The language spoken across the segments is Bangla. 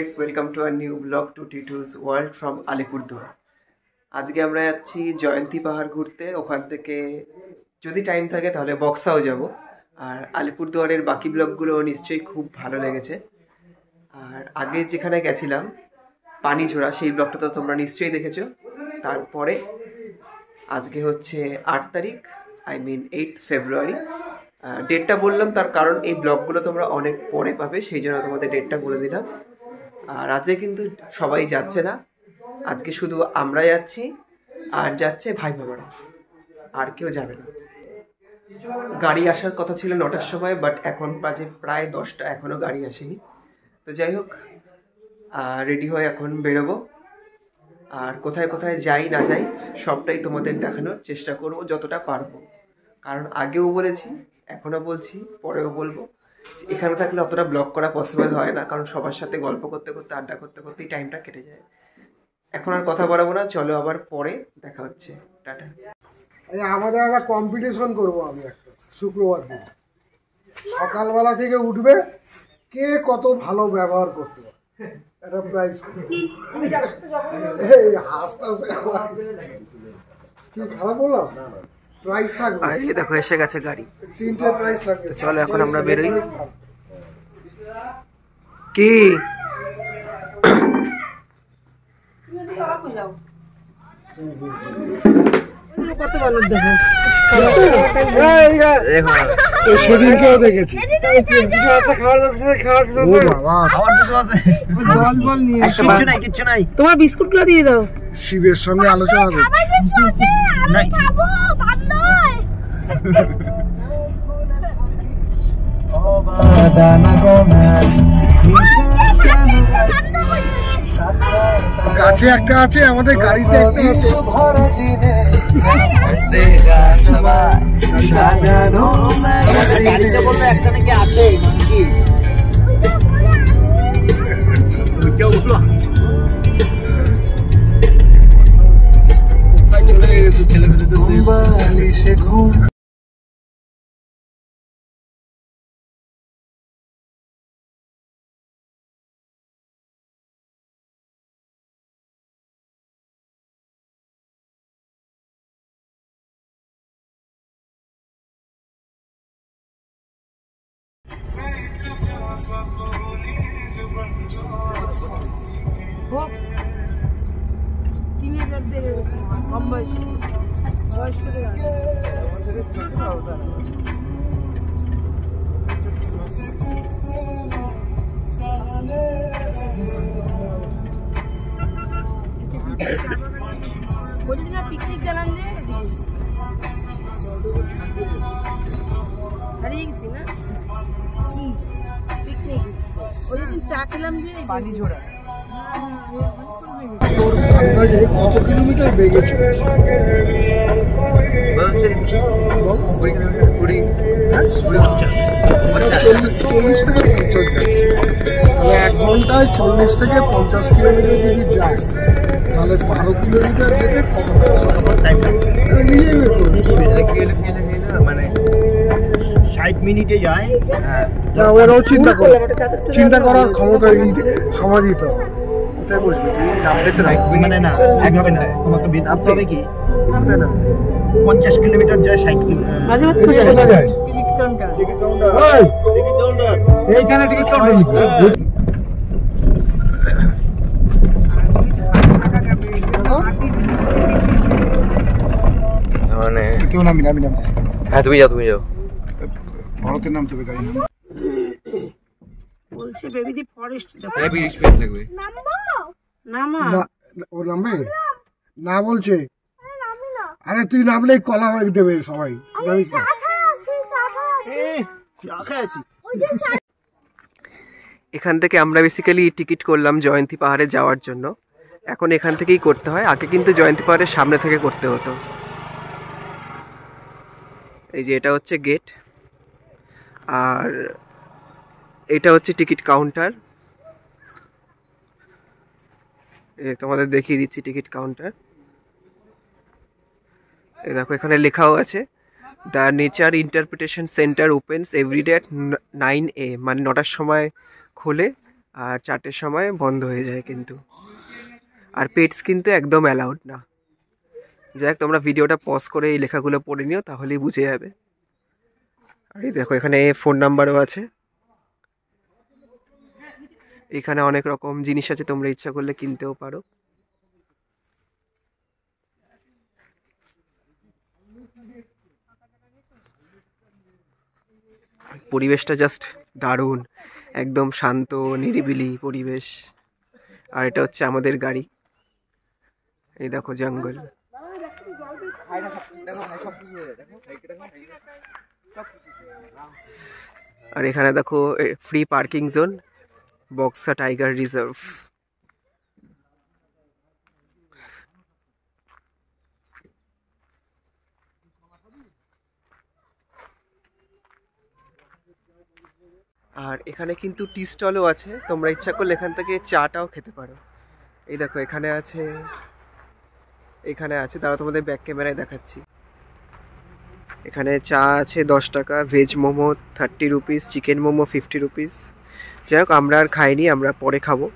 guys, welcome to a new vlog to Titu's World from Alipurduar. আজকে আমরা যাচ্ছি জয়ন্তী পাহাড় ঘুরতে। ওখান থেকে যদি টাইম থাকে তাহলে বক্সাও যাব। আর আলিপুরদুয়ারের বাকি ব্লগগুলো নিশ্চয়ই খুব ভালো লেগেছে। আর আগে যেখানে গেছিলাম পানিঝোড়া, সেই ব্লগটা তো তোমরা নিশ্চয়ই দেখেছো। তারপরে আজকে হচ্ছে 8 তারিখ, আই মিন 8 ফেব্রুয়ারি। ডেটটা বললাম তার কারণ এই ব্লগগুলো তোমরা অনেক পরে পাবে, সেই জন্য তোমাদের ডেটটা বলে দিলাম। আর আজকে কিন্তু সবাই যাচ্ছে না, আজকে শুধু আমরা যাচ্ছি আর যাচ্ছে ভাই বাবারা, আর কেউ যাবে না। গাড়ি আসার কথা ছিল 9টার সময়, বাট এখন বাজে প্রায় 10টা, এখনও গাড়ি আসেনি। তো যাই হোক, রেডি হয়ে এখন বেরোবো। আর কোথায় কোথায় যাই না যাই সবটাই তোমাদের দেখানোর চেষ্টা করব যতটা পারবো। কারণ আগেও বলেছি, এখনও বলছি, পরেও বলবো, এখানে থাকলে অতটা ব্লগ করা পসিবল হয় না, কারণ সবার সাথে গল্প করতে করতে আড্ডা করতে করতেই টাইমটা কেটে যায়। এখন আর কথা বাড়াবো না, চলো আবার পরে দেখা হচ্ছে, টাটা। আমাদের একটা কম্পিটিশন করব আমি একটা শুক্রবার দিন সকালবেলা থেকে উঠবে, কে কত ভালো ব্যবহার করতে পারে একটা প্রাইজ। এই হাসতে কি খারাপ বললাম, প্রাইজ থাকবে। এই দেখো এসে গেছে গাড়ি, 3টে প্রাইজ থাকবে। চলো এখন আমরা বেরোই। কি সেদিনকেও দেখেছি। তোমার বিস্কুট গুলো দিয়ে দাও। শিবের সঙ্গে আলোচনা কাছে একটা আছে, আমাদের গাড়িতে একটা আছে। পিকনিক গেলাম যে হারিয়ে গেছি না, পিকনিক ওই দিন চা খেলাম যে পানিঝোড়া। কত কিলোমিটার বেগেছে বলছে 1 ঘন্টায় 40 থেকে 50 কিলোমিটার যদি যায় তাহলে 12 কিলোমিটার যেতে কত টাইম লাগে? মানে 60 মিনিটে যায়। না, ওরাও চিন্তা করার ক্ষমতা সময় দিতে হবে। কোথায় বসবে মানে না একভাবে না, তোমাকে নামতে হবে কি 50 কিলোমিটার যায়, 60 কিলোমিটার যায়। টিকিট কাউন্টার এইখানে টিকিট কাউন্টার মানে কেউ নামি নামতেছি। হ্যাঁ তুমি যাও ভারতের নামতে হবে গাড়ি নাম বলছে বেবিদি ফরেস্ট হেভি রিসপেক্ট লাগবে। নামা ও নামবে না বলছে। আরে তুই নামলেই কলা হয়ে দেবে সবাই। এখান থেকে আমরা বেসিক্যালি টিকিট করলাম জয়ন্তী পাহাড়ে যাওয়ার জন্য। এখন এখান থেকেই করতে হয়, আগে কিন্তু জয়ন্তী পাহাড়ের সামনে থেকে করতে হতো। এই যে এটা হচ্ছে গেট, আর এটা হচ্ছে টিকিট কাউন্টার। তোমাদের দেখিয়ে দিচ্ছি টিকিট কাউন্টার। এই দেখো এখানে লেখাও আছে, the nature interpretation center opens everyday at 9 AM, মানে 9টার সময় খোলে আর 4টের সময় বন্ধ হয়ে যায় কিন্তু। আর পেটস কিন্তু একদম অ্যালাউড না। যাই হোক, তোমরা ভিডিওটা পজ করে এই লেখাগুলো পড়ে নিও, তাহলেই বুঝে যাবে। আর এই দেখো, এখানে ফোন নাম্বারও আছে। এখানে অনেক রকম জিনিস আছে, তোমরা ইচ্ছা করলে কিনতেও পারো। পরিবেশটা জাস্ট দারুণ, একদম শান্ত নিরিবিলি পরিবেশ। আর এটা হচ্ছে আমাদের গাড়ি। এই দেখো জঙ্গল। আর এখানে দেখো free parking zone, Buxa tiger reserve. আর এখানে কিন্তু টি স্টলও আছে, তোমরা ইচ্ছা করলে এখান থেকে চাটাও খেতে পারো। এই দেখো এখানে আছে, তারা তোমাদের ব্যাক ক্যামেরায় দেখাচ্ছি। এখানে চা আছে 10 টাকা, veg momo 30 rupees, chicken momo 50 rupees. যাই হোক, আমরা আর খাইনি, আমরা পরে খাবো।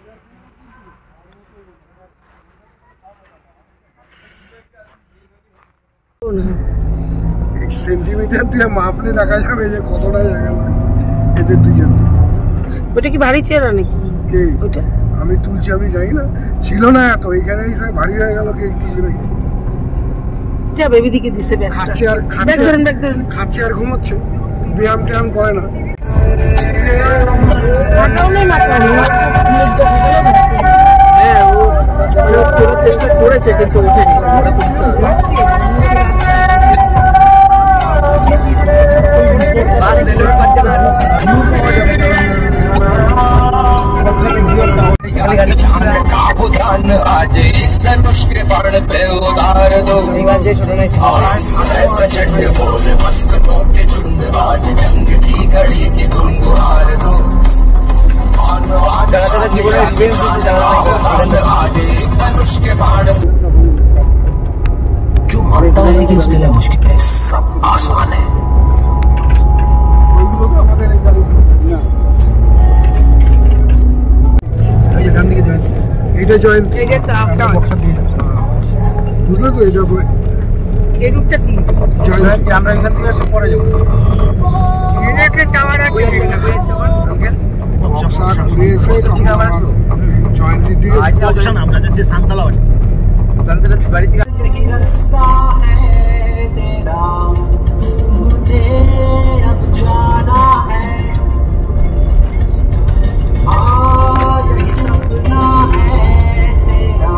সেন্টিমিটার দিয়ে মাপলে দেখা যাবে যে কতটা জায়গা লাগছে এদের দুজন। ওটা কি ভারী চেয়ার নাকি? কে ওটা আমি তুলছি, আমি জানি না, ছিল না এত, এইখানেই সব ভারী হয়ে গেল। কে কি করে যা বেবি দিকে দিছে, খাচ্ছে আর খাচ্ছে আর ঘুমোচ্ছে, ব্যায়াম ট্যায়াম করে না। হ্যাঁ, ও চেষ্টা করেছে কিন্তু जो मानता है कि उसके लिए मुश्किल है, सब आसान है। এটা জয়েন্ট, বুঝলে তো? এটা জয়েন্ট, আমরা এখান থেকে সব পরে যাবো। আমরা যাচ্ছি সান্তালা বাড়ি। সান্তালা বাড়ি থেকে रास्ता है तेरा, मुझे अब जाना है, आज ही सपना है तेरा।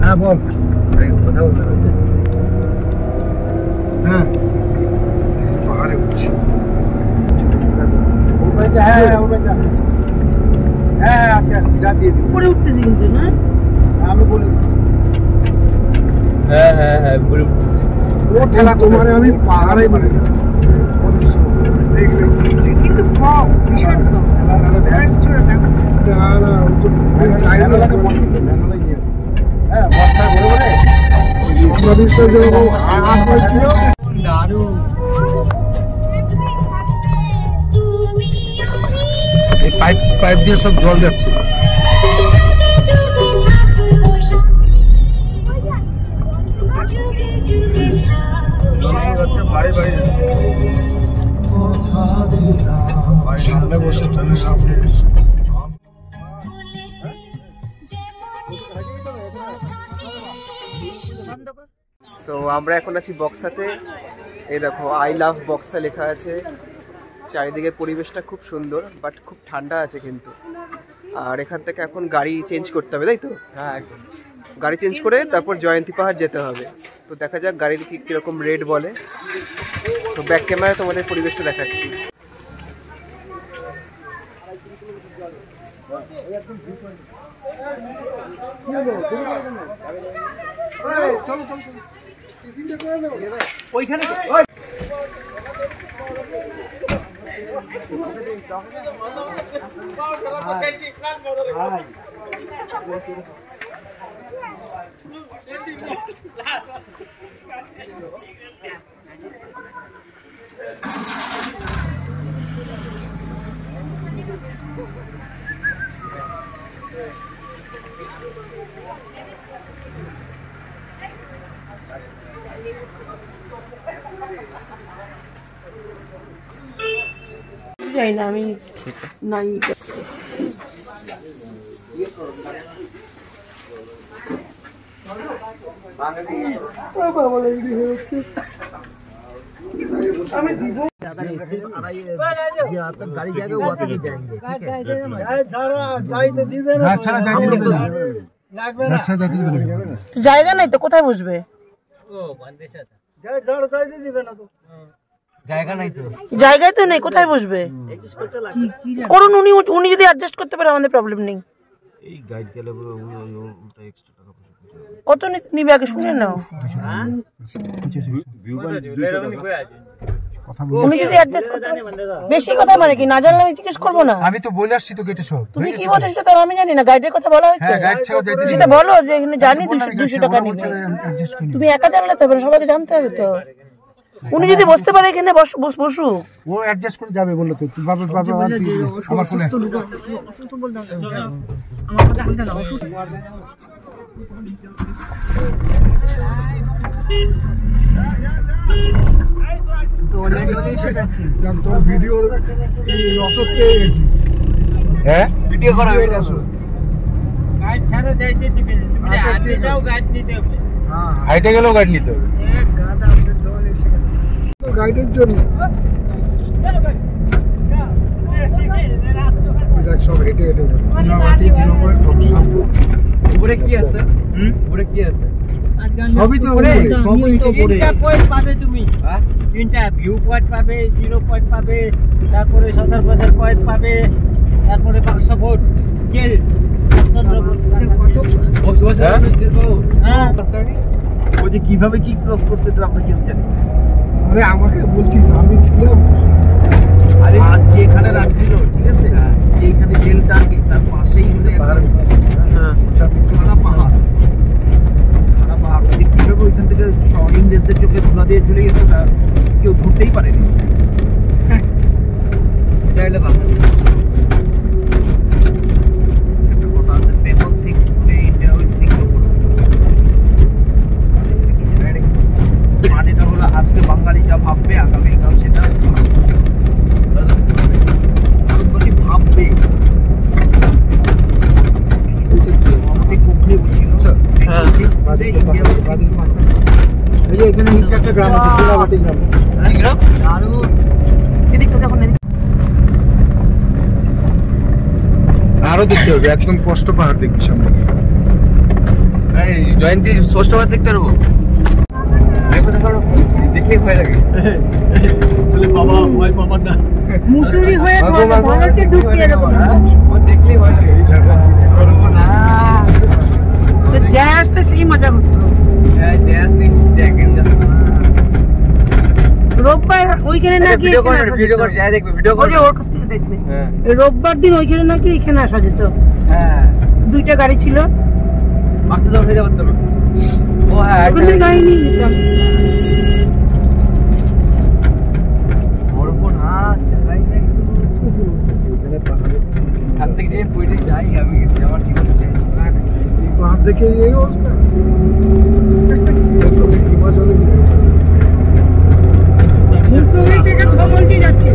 হ্যাঁ বল। কথা বলতে হ্যাঁ, পাহাড়ে উঠছি। হ্যাঁ আসি যা দিয়ে দিই। উপরে উঠতেছি কিন্তু না, আমি বলে দিচ্ছি। হ্যাঁ বলে উঠতেছি। ও ঠেলা তোমারে আমি পাহাড়ে মেরে দেবো দেখলে। কিন্তু কম, ভীষণ কম। না ও তো হ্যাঁ বস্তা বলে এই পাইপ দিয়ে সব জল যাচ্ছে। সামনে বসে তুমি সামনে সো আমরা এখন আছি বক্সাতে। এই দেখো আই লাভ বক্সা লেখা আছে। চারিদিকের পরিবেশটা খুব সুন্দর, বাট খুব ঠান্ডা আছে কিন্তু। আর এখান থেকে এখন গাড়ি চেঞ্জ করতে হবে, তাই তো? হ্যাঁ, গাড়ি চেঞ্জ করে তারপর জয়ন্তী পাহাড় যেতে হবে। তো দেখা যাক গাড়ির কীরকম রেট বলে। তো ব্যাক ক্যামেরায় তোমাদের পরিবেশটা দেখাচ্ছি। ওইখানে যাই না আমি নাই गाड़ी जाएगा वहाँ तक ही जाएंगे জায়গা নাই তো কোথায় বসবে জায়গায় তো নেই কোথায় বসবে করুন উনি যদি অ্যাডজাস্ট করতে পারে আমাদের প্রবলেম নেই এই গাইড গেলে ওটা এক্সট্রা টাকা পয়সা কত নিবে আগে শুনে নাও উনি যদি অ্যাডজাস্ট করতে পারে বেশি কথা মানে কি না জানলে আমি জিজ্ঞেস করবো না আমি তো বলে আসছি তোকে এটা সব তুমি কি বলছো সেটা তো আমি জানি না গাইডের কথা বলা হয়েছে গাইড ছাড়া যাইতে সেটা বলো যে এখানে জানি 200 টাকা নিবে তুমি একা জানলে তো হবে সবাইকে জানতে হবে তো উনি যদি বসতে পারে এখানে বসু ও অ্যাডজাস্ট করে যাবে বললো তো বাবা আমার ফোনে অসুস্থ বলতে আমার কথা হালকা না অসুস্থ তো অলরেডি এসে গেছে তোর ভিডিও এই অসুখ পেয়ে গেছি হ্যাঁ ভিডিও করা হয়ে গেছে গাইড ছাড়া যাইতে দিবে না তুমি হাঁটতে যাও গাইড নিতে হবে হ্যাঁ হাইটে গেলেও গাইড নিতে হবে এক গাদা জল এসে গেছে তো গাইডের জন্য দেখ সব হেঁটে হেঁটে উপরে কি আছে উপরে কি আছে সবই তো সবই তো পড়ে তিনটা পয়েন্ট পাবে তুমি তিনটা ভিউ পয়েন্ট পাবে 0 পয়েন্ট পাবে তারপরে সদর বাজার পয়েন্ট পাবে তারপরে বাক্সা বোর্ড জেল ওই যে কিভাবে কি ক্রস করতে তো আমরা কেউ জানি আরে আমাকে বলছিস আমি ছিলাম আর যে এখানে রাখছিল ঠিক আছে যে এখানে জেলটা তার পাশেই হলে খাড়া পাহাড় কিভাবে ওইখান থেকে ইংরেজদের চোখে ধুলা দিয়ে চলে গেছে তা কেউ ধরতেই পারেনি এটা হলো বাংলা একটা কথা আছে PayPal things today India will think মানেটা হলো আজকে বাঙালি যা ভাববে আগামীকাল সেটা ভারতবাসী ভাববে আমাদের কোকলে বলছিল ইন্ডিয়া এই যে এখানে নিচে একটা গ্রাম আছে চুলাবাটি গ্রাম আরো দেখতে হবে একদম কষ্ট পাহাড় দেখবি সামনে জয়ন্তী ষষ্ঠ বার দেখতে পারবো দেখলেই ভয় লাগে বাবা ভয় পাবার না মুসুরি হয়ে ভারতে ঢুকছে এরকম ও দেখলেই ভয় লাগে না তো জ্যাসটা সেই মজা করতো জ্যাস নেই সেকেন্ড রোববার ওইখানে নাকি ভিডিও করে যাই দেখবে ভিডিও করে ওর কাছ থেকে দেখবে হ্যাঁ রোববার দিন ওইখানে নাকি এখানে আসা যেত হ্যাঁ দুইটা গাড়ি ছিল মারতে তো হয়ে যাবে তো ও হ্যাঁ ওখানে গাড়ি নিয়ে যেতাম বড় কোন জায়গায় গেছি এখান থেকে যে পড়ে যাই আমি গেছি আমার কি হচ্ছে এই পাহাড় দেখে এই অবস্থা হিমাচলে মুসুরি থেকে ধমলকে যাচ্ছে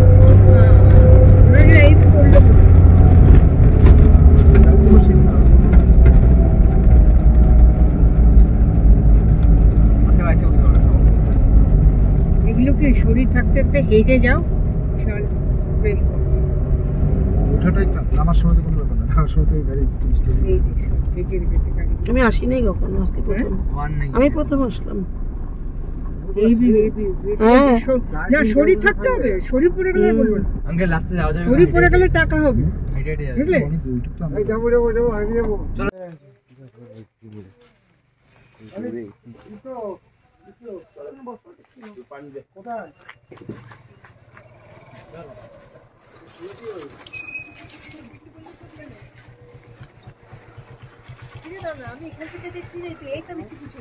এই পড়লো এগুলোকে শরীর থাকতে থাকতে হেঁটে যাও বিশাল প্রেম করো ওঠাটাই আমার সময় তো কোনো ব্যাপার না আমার সময় তো গাড়ি এই যে সব রেখে রেখেছে গাড়ি আমি আসি নাই কখনো আজকে প্রথম আমি প্রথম আসলাম হ্যাঁ না শরীর থাকতে হবে শরীর পড়ে গেলে বলবো না আঙ্কেল রাস্তা যাওয়া যাবে শরীর পড়ে গেলে টাকা হবে যাবো যাবো যাবো আমি যাবো কোথায় আমি এখান থেকে দেখছি যে এই তো বেশি কিছু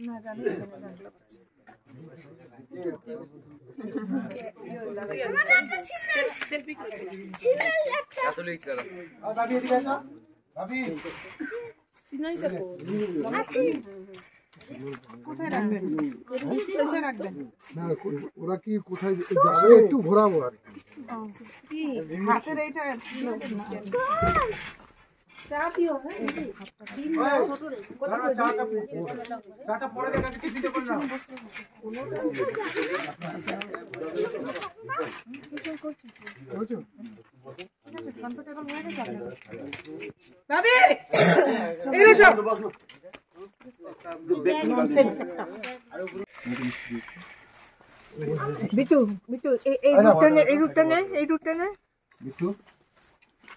না জানি ওরা কি কোথায় যাবে একটু ঘোরাবো আর হাতের এইটা চা দিও চাটা পরে দেখা টিফিনে করে নাও ভাবি এগুলো সব বিটু বিটু এই রুটটা নে বিট্টু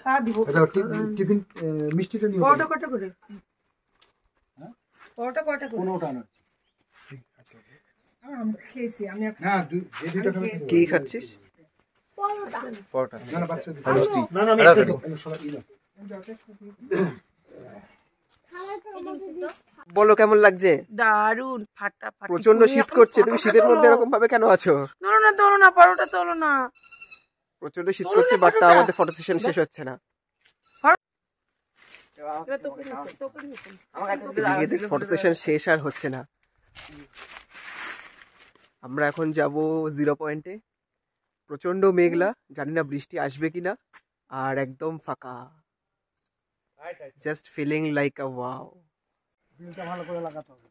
খা দিব টিফিন মিষ্টিটা নিয়ে কটা কটা করে কটা কটা করে কোনোটা না আমি খেয়েছি আমি না যে দুটো খাবে কি খাচ্ছিস? না না বাচ্চা না না আমি বলো কেমন লাগছে? দারুন ফাটাফাটি প্রচন্ড শীত করছে, তুমি শীতের মধ্যে এরকম ভাবে কেন আছো? তোলো না পরোটা তোলো না প্রচন্ড শীত করছে, বাট তার মধ্যে ফটো সেশন শেষ হচ্ছে না। ফটো সেশন শেষ আর হচ্ছে না। আমরা এখন যাব 0 পয়েন্টে। প্রচন্ড মেঘলা, জানি না বৃষ্টি আসবে কিনা, আর একদম ফাঁকা। Just feeling like a wow. ভালো করে লাগাতে হবে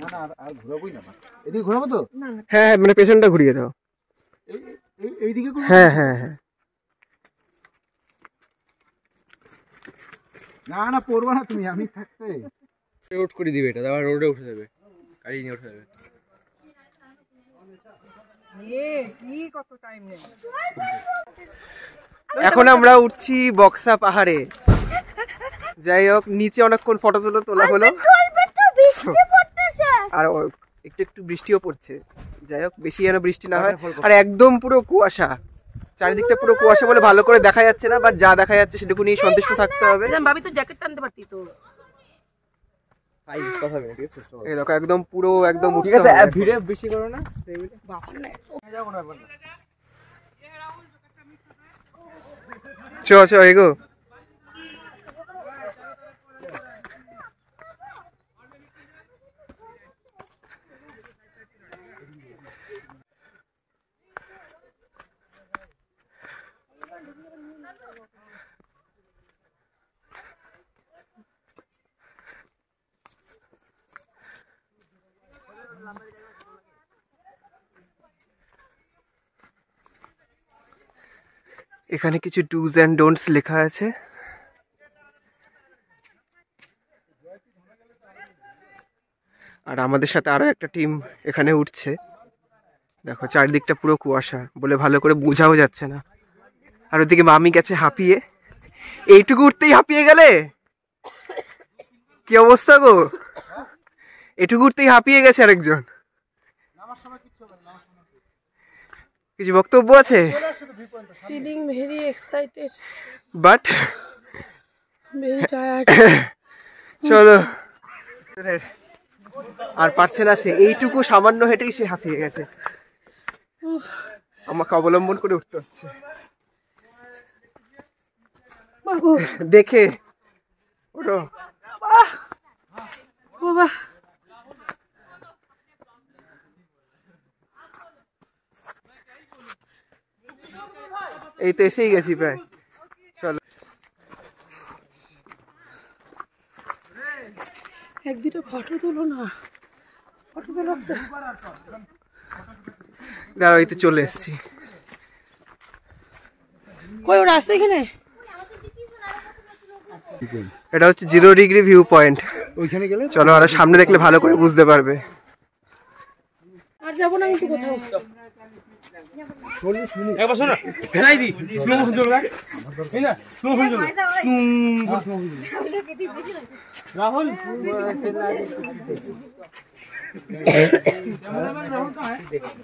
না না আর ঘোরাবোই না এদিকে ঘোরাবো তো হ্যাঁ মানে পেছনটা ঘুরিয়ে দাও। এইদিকে হ্যাঁ হ্যাঁ হ্যাঁ না না পড়বো না তুমি, আমি থাকতে রোড করে দিবে এটা, আবার রোডে উঠে যাবে, গাড়ি নিয়ে উঠে যাবে। এখন আমরা উঠছি বক্সা পাহাড়ে। যাই হোক, নিচে অনেকক্ষণ ফটো তোলা হলো, আর একটু একটু বৃষ্টিও পড়ছে। যাই হোক, বেশি যেন বৃষ্টি না হয়। আর একদম পুরো কুয়াশা, চারিদিকটা পুরো কুয়াশা বলে ভালো করে দেখা যাচ্ছে না, বাট যা দেখা যাচ্ছে সেটুকু নিয়ে সন্তুষ্ট থাকতে হবে। ভাবি তো জ্যাকেট টানতে পারতি তো। এই দেখো একদম পুরো একদম ঠিক আছে, ভিড়ে বেশি করো না। চ এগো। এখানে কিছু ডুজ অ্যান্ড ডোন্টস লেখা আছে। আর আমাদের সাথে আরো একটা টিম এখানে উঠছে। দেখো চারিদিকটা পুরো কুয়াশা বলে ভালো করে বোঝাও যাচ্ছে না। আর ওদিকে মামি গেছে হাঁপিয়ে। এইটুকু উঠতেই হাঁপিয়ে গেলে, কি অবস্থা গো? এটুকু উঠতেই হাঁপিয়ে গেছে আরেকজন। কিছু বক্তব্য আছে? Feeling very excited but very tired. চলো, আর পারছে না সে, এইটুকু সামান্য হেঁটেই সে হাঁপিয়ে গেছে। আমাকে অবলম্বন করে উঠতে হচ্ছে দেখে। ওঠো বাবা, এই তো এসেই গেছি প্রায়। চলো, এক দুটো ফটো তুলো না। ফটো তোলো, দাঁড়াও, এই তো চলে এসছি। কই ওরা আসছে এখানে? এটা হচ্ছে 0 ডিগ্রি ভিউ পয়েন্ট। ওইখানে গেলে চলো, আরো সামনে দেখলে ভালো করে বুঝতে পারবে। আর যাবো না কিন্তু কোথাও। একবার শোনো ফেলাই দি স্লো মোশন চলবে এই না স্লো মোশন চলবে রাহুল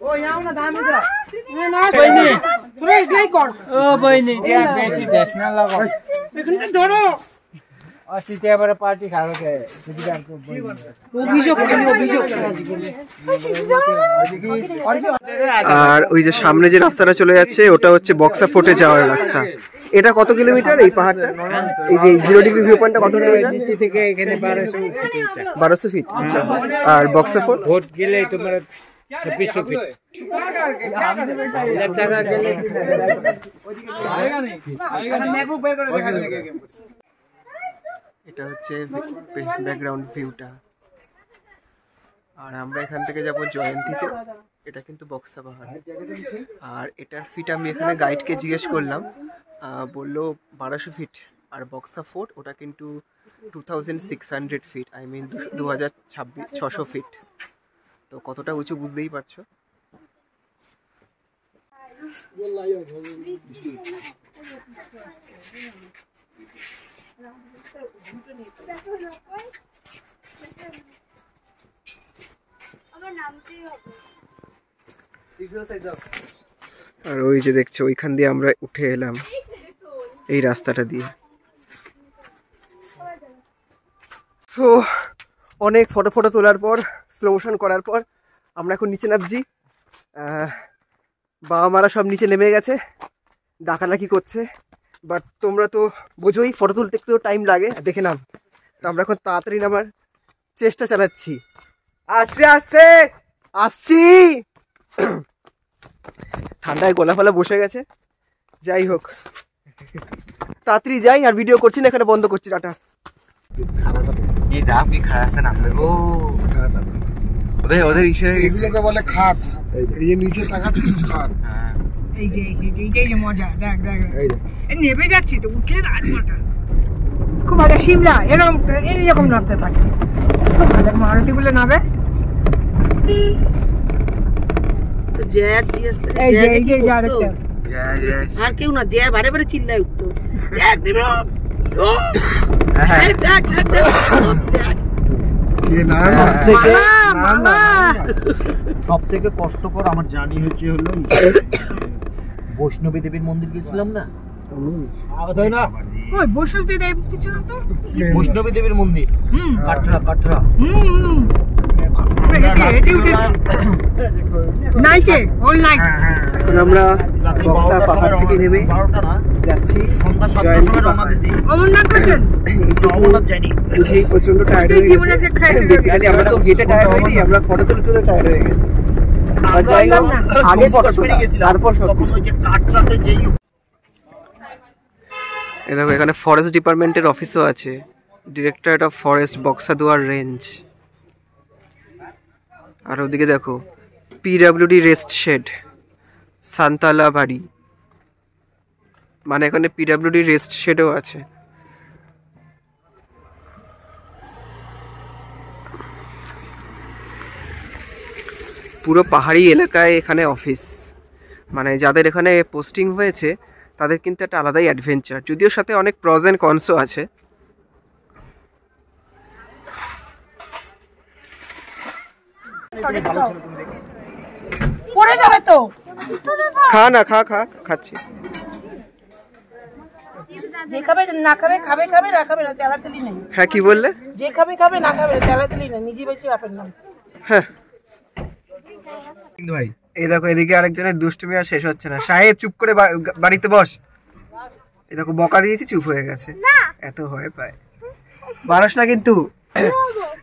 ও याओ ना दाम इधर ना बहनी तुरे इगलाई कर ও বইনি দেখ বেশি দেশ না লাগো এখানে ধরো অস্তিতে এবারে পার্টি খাবে কে যদি আর কো অভিযোগ আর ওই যে সামনে যে রাস্তাটা চলে যাচ্ছে ওটা হচ্ছে বক্সা ফোর্টে যাওয়ার রাস্তা। এটা কত কিলোমিটার এই পাহাড়টা? এই যে 0 ডিগ্রি ভিউ পয়েন্টটা কত কিলোমিটার? নিচে থেকে এখানে 1200 ফিট উঁচা 1200 ফিট। আচ্ছা, আর বক্সা ফোর্ট ভোট গেলে তোমার 2600 ফিট টাকা গেলে এটা হচ্ছে ব্যাকগ্রাউন্ড ভিউটা। আর আমরা এখান থেকে যাব জয়ন্তীতে। এটা কিন্তু বক্সা পাহাড়। আর এটার ফিট আমি এখানে গাইডকে জিজ্ঞেস করলাম, বললো 1200 ফিট। আর বক্সা ফোর্ট ওটা কিন্তু 2600 ফিট, আই মিন 2600 ফিট। তো কতটা উঁচু বুঝতেই পারছো। আর ওই যে দেখছো ওইখান দিয়ে আমরা উঠে এলাম এই রাস্তাটা দিয়ে। তো অনেক ফটো তোলার পর, স্লো মোশন করার পর আমরা এখন নিচে নামছি। বাবা মারা সব নিচে নেমে গেছে, ডাকাডাকি করছে। বাট তোমরা তো বোঝোই ফটো তুলতে একটু টাইম লাগে, দেখে নাম। তো আমরা এখন তাড়াতাড়ি নামার চেষ্টা চালাচ্ছি। আসছি ঠান্ডায় গলা ফলা বসে গেছে। যাই হোক, তাড়াতাড়ি যাই। আর ভিডিও করছি না, এখানে বন্ধ করছি। টাটা। ওদের এগুলোকে বলে খাট। এই যে নিচে তাকাচ্ছিস খাট। এই যে মজা দেখ নেমে যাচ্ছি তো উঠে আর মোটা খুব ভালো। শিমলা এরকম নামতে থাকে খুব ভালো। মারুতি গুলো নামে আর কেউ না, জ্যা বারে বারে চিল্লায় উঠতো। সব থেকে কষ্টকর আমার জার্নি হচ্ছে হলো বৈষ্ণবী দেবীর মন্দির গেছিলাম না, বৈষ্ণবী দেবীর মন্দির কাটরা। এখন আমরা বক্সা পাহাড় থেকে নেমে যাচ্ছি জয়ন্তী পাহাড়। প্রচন্ড টায়ার্ড হয়ে গেছে। বেসিক্যালি আমরা তো হেঁটে টায়ার্ড হয়নি, আমরা ফটো তুলতে টায়ার্ড হয়ে গেছি। আর যাই হোক, আগে ফটো তুলে তারপর সব কিছু। এই দেখো এখানে ফরেস্ট ডিপার্টমেন্টের অফিসও আছে, directorate of forest Buxaduar range. আর ওদিকে দেখো পিডব্লিউডি রেস্ট শেড সান্তালা বাড়ি, মানে এখানে পিডব্লিউডি রেস্ট শেডও আছে। পুরো পাহাড়ি এলাকায় এখানে অফিস, মানে যাদের এখানে পোস্টিং হয়েছে তাদের কিন্তু একটা আলাদাই অ্যাডভেঞ্চার, যদিও সাথে অনেক প্রজ অ্যান্ড কনসও আছে। পড়ে যাবে তো। খা না, খাচ্ছি। যে খাবে না খাবে, খাবে না খাবে না, তেলাতেলি নেই। হ্যাঁ, কি বললে? যে খাবে না খাবে, তেলাতেলি নেই, নিজে বেঁচে বাপের নাম। হ্যাঁ ভাই, এই দেখো এদিকে আরেকজনের দুষ্টুমি আর শেষ হচ্ছে না। সাহেব চুপ করে বাড়িতে বস। এই দেখো বকা দিয়েছি, চুপ হয়ে গেছে। এত ভয় পায়, বারস না কিন্তু।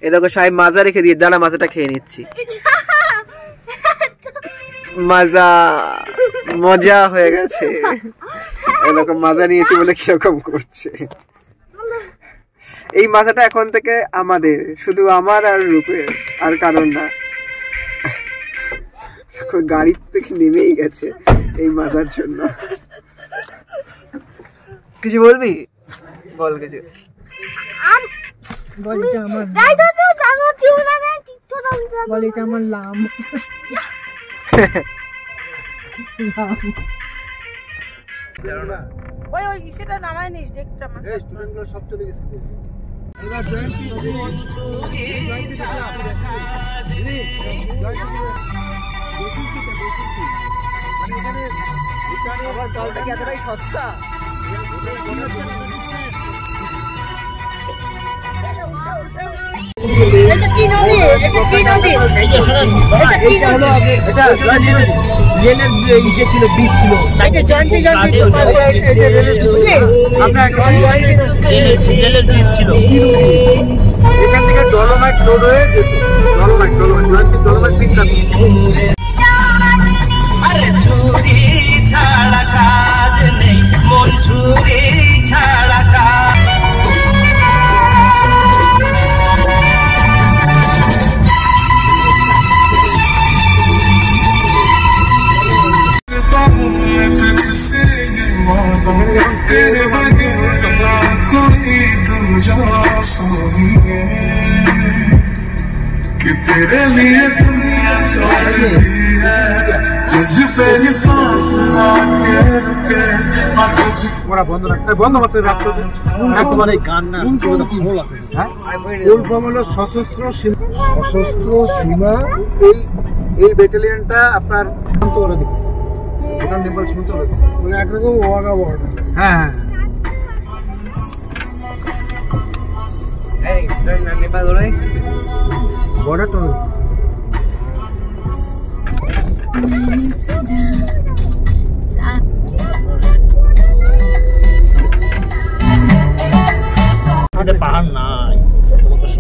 এই দেখো সাহেব মাজা রেখে দিয়ে, দানা মাজাটা খেয়ে নিচ্ছি। মজা হয়ে গেছে। এই দেখো মাজা নিয়েছি বলে কিরকম করছে। এই মাজাটা এখন থেকে আমাদের, শুধু আমার আর রূপে, আর কারণ না। গাড়ির থেকে নেমেই গেছে এই মাজার জন্য। কিছু বলবি? বল কিছু। ওই ওই সেটা নামায় নিস দেখটা আমার স্টুডেন্টগুলো সব চলে গেছে। জলটা কি এতটাই সস্তা? এটা কি নদী? এটা কি নদী? এটা হলো আগে এটা রেলের ইয়ে ছিল, ব্রিজ ছিল। এটা জয়ন্তী রেলের ব্রিজ ছিল। এখান থেকে ডলোমাইট লোড হয়ে যেত। ডলোমাইট বিখ্যাত। ছুরি ছাড়া কাজ নেই, মন ছুরি ছাড়া কাজ। तेरे बगैर ना कोई दूजा सोनिए कि तेरे लिए दुनिया छोड़ दी है, तुझ पे ही सांस आके रुके ওরা বন্ধ রাখতে বন্ধ করতে রাখতে তোমার এই গান না ভালো লাগে। হ্যাঁ ফুল ফর্ম হলো সশস্ত্র সীমা। এই ব্যাটালিয়নটা আপনার ওরা দেখেছে, ওটা নেপাল শুনতে হবে, মানে একরকম ওয়াগা বর্ডার। হ্যাঁ নেপাল ওরা বর্ডারটা পাহাড় নাই,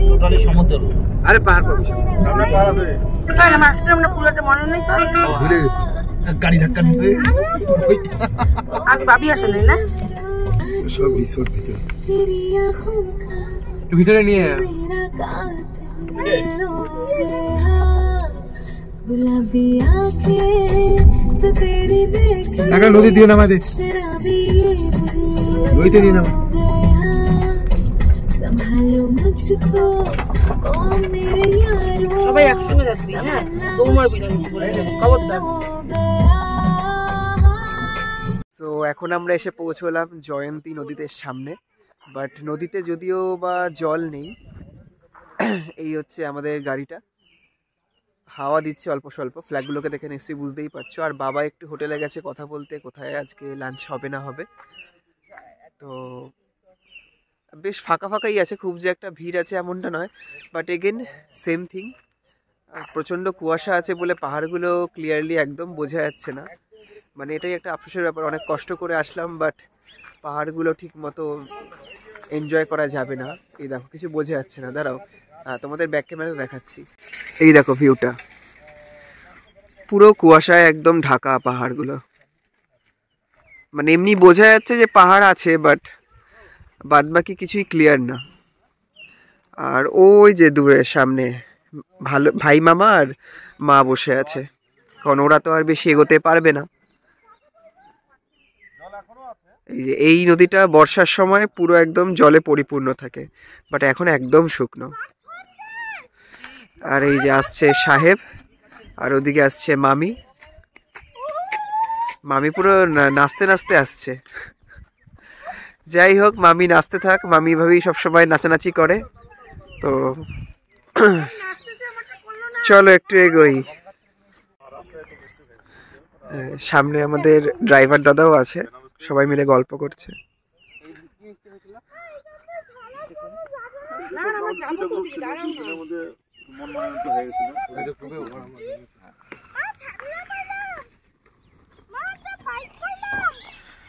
টোটালি সমুদ্র। আরে পাহাড় পাবো আমরা পাহাড়ে আমরা পুরোটা মনে নেই তো ভুলে গেছি। গাড়ি ধাক্কা দিতে আর ভাবি আসলে না সব রিসোর্ট ভিতরে নিয়ে নদী দিয়ে নামা দে, নদীতে দিয়ে নামা। সবাই একসঙ্গে যাচ্ছি। হ্যাঁ তোমার খবরদার। সো এখন আমরা এসে পৌঁছলাম জয়ন্তী নদীতে সামনে, বাট নদীতে যদিও বা জল নেই। এই হচ্ছে আমাদের গাড়িটা, হাওয়া দিচ্ছে অল্প স্বল্প, ফ্ল্যাগগুলোকে দেখে নিশ্চয়ই বুঝতেই পারছো। আর বাবা একটু হোটেলে গেছে কথা বলতে, কোথায় আজকে লাঞ্চ হবে না হবে। তো বেশ ফাঁকা ফাঁকাই আছে, খুব যে একটা ভিড় আছে এমনটা নয়, বাট এগেন সেম থিং, প্রচণ্ড কুয়াশা আছে বলে পাহাড়গুলো ক্লিয়ারলি একদম বোঝা যাচ্ছে না। মানে এটাই একটা আফসোসের ব্যাপার, অনেক কষ্ট করে আসলাম বাট পাহাড়গুলো ঠিক মতো এনজয় করা যাবে না। এই দেখো কিছু বোঝা যাচ্ছে না, দাঁড়াও তোমাদের ব্যাক ক্যামেরা দেখাচ্ছি। এই দেখো ভিউটা, পুরো কুয়াশায় একদম ঢাকা পাহাড়গুলো। মানে এমনি বোঝা যাচ্ছে যে পাহাড় আছে, বাট বাদ বাকি কিছুই ক্লিয়ার না। আর ওই যে দূরে সামনে ভাই মামা আর মা বসে আছে, কারণ ওরা তো আর বেশি এগোতে পারবে না। এই যে এই নদীটা বর্ষার সময় পুরো একদম জলে পরিপূর্ণ থাকে, বাট এখন একদম শুকনো। আর এই যে আসছে সাহেব, আর ওদিকে আসছে মামি। মামি পুরো নাচতে নাচতে আসছে। যাই হোক, মামি নাচতে থাক, মামি ভাবেই সবসময় নাচানাচি করে। তো চলো একটু এগোই। সামনে আমাদের ড্রাইভার দাদাও আছে, সবাই মিলে গল্প করছে।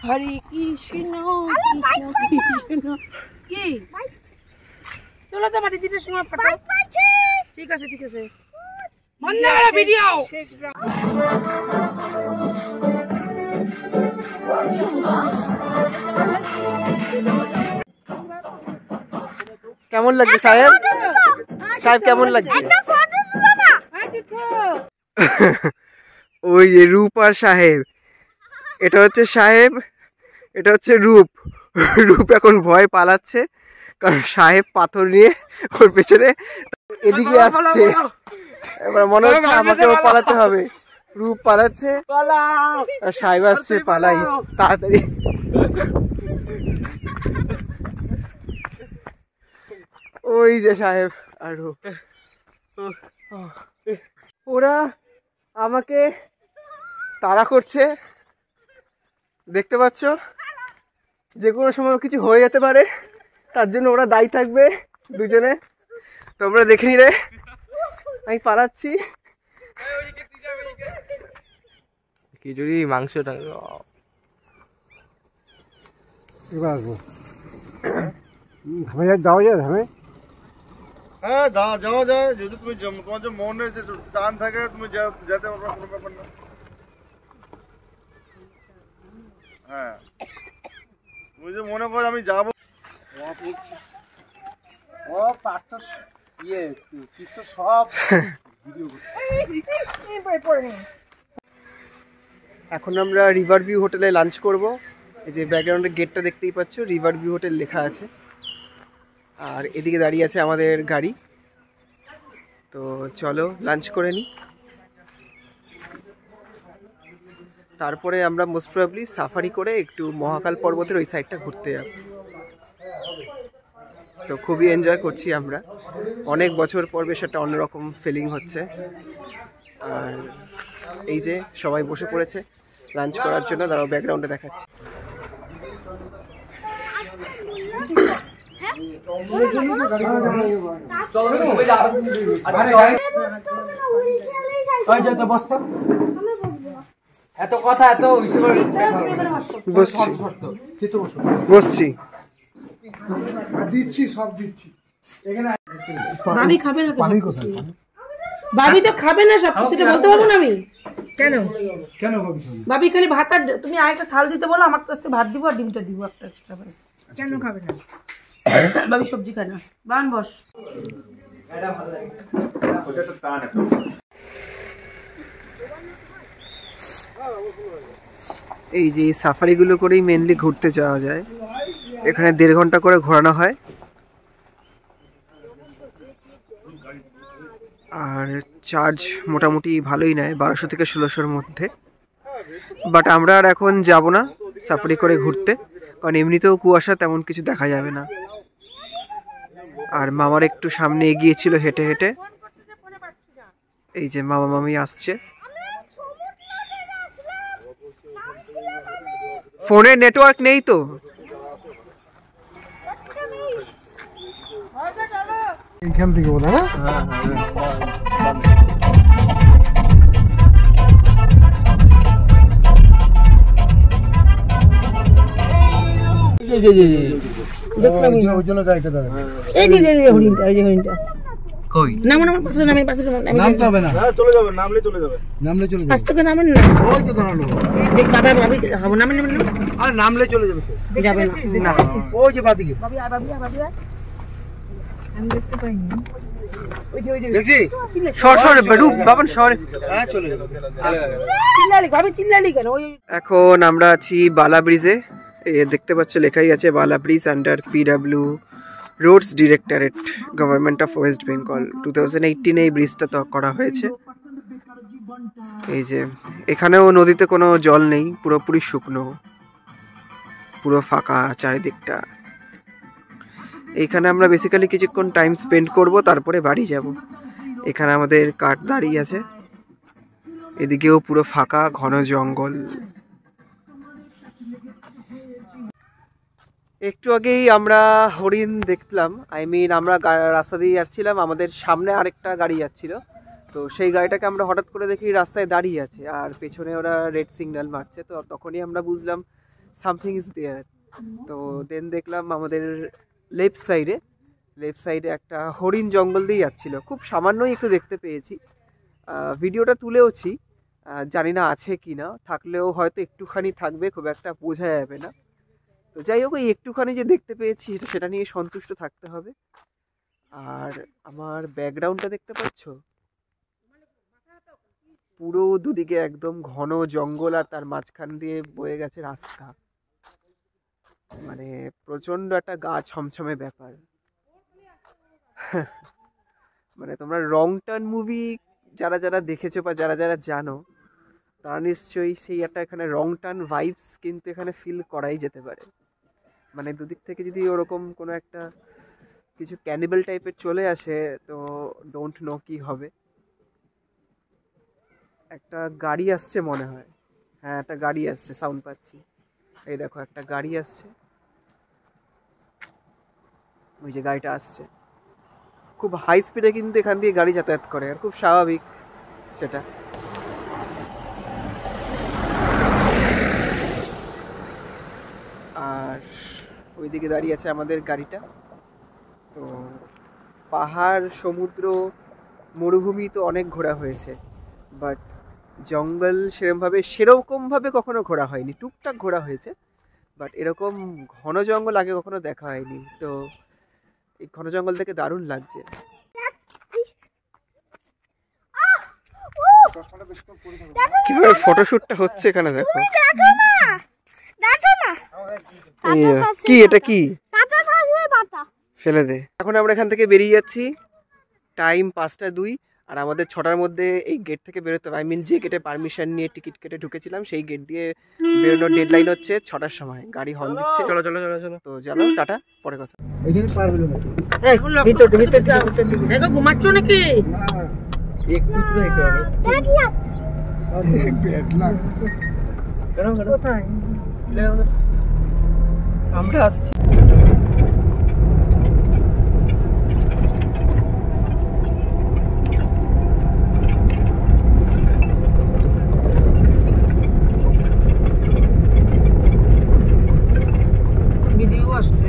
হরে কৃষ্ণ কৃষ্ণ কি চলো তো আমার দিদিটার সময় ফটো। ঠিক আছে ঠিক আছে, বন্ধ করো ভিডিও। কেমন লাগছে সাহেব? সাহেব কেমন লাগছে? ওই যে রূপ আর সাহেব, এটা হচ্ছে সাহেব, এটা হচ্ছে রূপ। রূপ এখন ভয় পালাচ্ছে, কারণ সাহেব পাথর নিয়ে ওর পেছনে এদিকে আসছে। এবার মনে হচ্ছে আমাকেও পালাতে হবে। রূপ পালাচ্ছে, আর সাহেব আসছে, পালাই তাড়াতাড়ি। ওই যে সাহেব আর রূপ, ওরা আমাকে তাড়া করছে, দেখতে পাচ্ছ? যে কোনো সময় কিছু হয়ে যেতে পারে, তার জন্য ওরা দায়ী থাকবে দুজনে। তোমরা দেখে নিলে আমি পালাচ্ছি। খিচুড়ি মাংসটা এবার আসবো ধামে যাওয়া যায় ধামে। হ্যাঁ যাওয়া যায়, যদি তুমি তোমার যে মনে যে টান থাকে তুমি যেতে পারবে, কোনো ব্যাপার না। হ্যাঁ তুমি যে মনে করো আমি যাবো, ও পার তো ইয়ে কি তো সব এখন আমরা রিভার ভিউ হোটেলে লাঞ্চ করব। এই যে ব্যাকগ্রাউন্ডের গেটটা দেখতেই পাচ্ছ, রিভার ভিউ হোটেল লেখা আছে। আর এদিকে দাঁড়িয়ে আছে আমাদের গাড়ি। তো চলো লাঞ্চ করে নিই, তারপরে আমরা মোস্ট প্রবাবলি সাফারি করে একটু মহাকাল পর্বতের ওই সাইডটা ঘুরতে যাব। তো খুবই এনজয় করছি আমরা, অনেক বছর পর বেশ একটা অন্যরকম ফিলিং হচ্ছে। আর এই যে সবাই বসে পড়েছে লাঞ্চ করার জন্য, দাঁড়াও ব্যাকগ্রাউন্ডে দেখাচ্ছি। এত কথা এত বসছি, দিচ্ছি সব দিচ্ছি। ভাবি খাবে না তো? পানি কোথায়? ভাবি তো খাবে না সব, সেটা বলতে পারবো না আমি। কেন কেন ভাবি? ভাবি খালি ভাত আর তুমি আরেকটা থাল দিতে বলো, আমার কাছে ভাত দিব আর ডিমটা দিব একটা এক্সট্রা। কেন খাবে না? ভাবি সবজি খায় না। বান বস। এই যে সাফারিগুলো করেই মেনলি ঘুরতে যাওয়া যায়। এখানে 1.5 ঘন্টা করে ঘোরানো হয়, আর চার্জ মোটামুটি ভালোই নেয়, 1200 থেকে 1600-র মধ্যে। বাট আমরা আর এখন যাব না সাফারি করে ঘুরতে, কারণ এমনিতেও কুয়াশা, তেমন কিছু দেখা যাবে না। আর মামার একটু সামনে এগিয়েছিল হেঁটে হেঁটে। এই যে মামা মামি আসছে। ফোনে নেটওয়ার্ক নেই তো? এইখান থেকে বলে হ্যাঁ ওই জন্য গাড়িটা দাঁড়াবে। এই যে হরিণটা, এই যে হরিণটা কই? নামো নামো, পাশে নামে, পাশে নামতে হবে না, চলে যাবে, নামলে চলে যাবে। পাশ থেকে নামেন না। ওই তো দাঁড়ালো। এই বাবা ভাবি খাবো, নামেন নামেন। আরে নামলে চলে যাবে তো। যাবে না। ওই যে বাদিকে ভাবি আর ভাবি আর ভাবি আর আমি দেখতে পাইনি। ওই যে দেখছি সর সর রূপ বাবান সর। হ্যাঁ চলে যাবে। চিল্লালি ভাবি, চিল্লালি কেন? ওই এখন আমরা আছি বালা ব্রিজে। দেখতে পাচ্ছ লেখাই আছে Bala bridge under PW roads directorate, government of West Bengal. 2018 এই ব্রিজটা তো করা হয়েছে। এই যে এখানেও নদীতে কোনো জল নেই, পুরোপুরি শুকনো, পুরো ফাঁকা চারিদিকটা। এইখানে আমরা বেসিক্যালি কিছুক্ষণ টাইম স্পেন্ড করব, তারপরে বাড়ি যাব। এখানে আমাদের কার দাঁড়িয়ে আছে, এদিকেও পুরো ফাঁকা ঘন জঙ্গল। একটু আগেই আমরা হরিণ দেখলাম, আমরা রাস্তা দিয়ে যাচ্ছিলাম, আমাদের সামনে আরেকটা গাড়ি যাচ্ছিল। তো সেই গাড়িটাকে আমরা হঠাৎ করে দেখি রাস্তায় দাঁড়িয়ে আছে, আর পেছনে ওরা রেড সিগন্যাল মারছে। তো তখনই আমরা বুঝলাম সামথিং ইজ দেয়ার। তো দেন দেখলাম আমাদের লেফট সাইডে একটা হরিণ জঙ্গল দিয়ে যাচ্ছিল। খুব সামান্যই একটু দেখতে পেয়েছি, ভিডিওটা তুলেওছি, জানি না আছে কি না, থাকলেও হয়তো একটুখানি থাকবে, খুব একটা বোঝা যাবে না। তো যাই হোক, এই একটুখানি যে দেখতে পেয়েছি সেটা নিয়ে সন্তুষ্ট থাকতে হবে। আর আমার ব্যাকগ্রাউন্ডটা দেখতে পাচ্ছ, পুরো দুদিকে একদম ঘন জঙ্গল, আর তার মাঝখান দিয়ে বয়ে গেছে রাস্তা। মানে প্রচন্ড একটা গা ছমছমে ব্যাপার। মানে তোমরা রং টার্ন মুভি যারা যারা দেখেছো বা যারা যারা জানো, তারা নিশ্চয়ই সেই একটা এখানে রং টান ভাইবস কিন্তু এখানে ফিল করাই যেতে পারে। মানে দুদিক থেকে যদি ওরকম কোনো একটা কিছু ক্যানিবাল টাইপের চলে আসে তো ডোন্ট নো কি হবে। একটা গাড়ি আসছে মনে হয়, হ্যাঁ একটা গাড়ি আসছে, সাউন্ড পাচ্ছি। এই দেখো একটা গাড়ি আসছে, ওই যে গাড়িটা আসছে। খুব হাই স্পিডে কিন্তু এখান দিয়ে গাড়ি যাতায়াত করে, আর খুব স্বাভাবিক সেটা। আর ওইদিকে দাঁড়িয়ে আছে আমাদের গাড়িটা। তো পাহাড়, সমুদ্র, মরুভূমি তো অনেক ঘোরা হয়েছে, বাট জঙ্গল সেরকমভাবে কখনো ঘোরা হয়নি। টুকটাক ঘোরা হয়েছে, বাট এরকম ঘন জঙ্গল আগে কখনো দেখা হয়নি। তো এই ঘন জঙ্গল থেকে দারুণ লাগছে। কিভাবে ফটোশুটটা হচ্ছে এখানে দেখো। কি এটা কি ফেলে দে। এখন আমরা এখান থেকে বেরিয়ে যাচ্ছি, টাইম 5টা 2, আর আমাদের 6টার মধ্যে এই গেট থেকে বেরোতে হবে। আই মিন যে গেটে পারমিশন নিয়ে টিকিট কেটে ঢুকেছিলাম সেই গেট দিয়ে বেরোনোর ডেডলাইন হচ্ছে 6টার সময়। গাড়ি হর্ন দিচ্ছে, চলো চলো চলো চলো। তো চলো টাটা, পরে কথা। এখানে পারবে না দেখো ঘুমাচ্ছ নাকি? একটু চলে যেতে হবে। কোথায় আমরা আসছি। ভিডিও আসছে।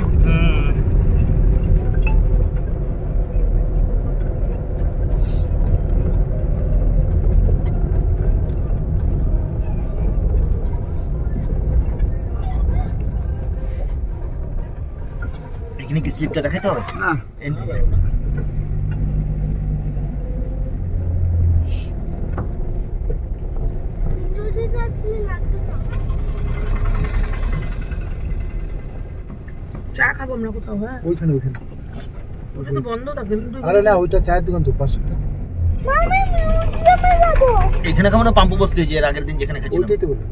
এখানে কি স্লিপটা দেখাইতে হবে না চা খাবো আমরা কোথাও? হ্যাঁ ওইখানে ওটা তো বন্ধ থাকে। আরে না ওইটা চায়ের দোকান তো পাশে। এখানে কেমন পাম্পু বসতে যে আগের দিন যেখানে খাচ্ছিলাম ওইটাই তো বলি।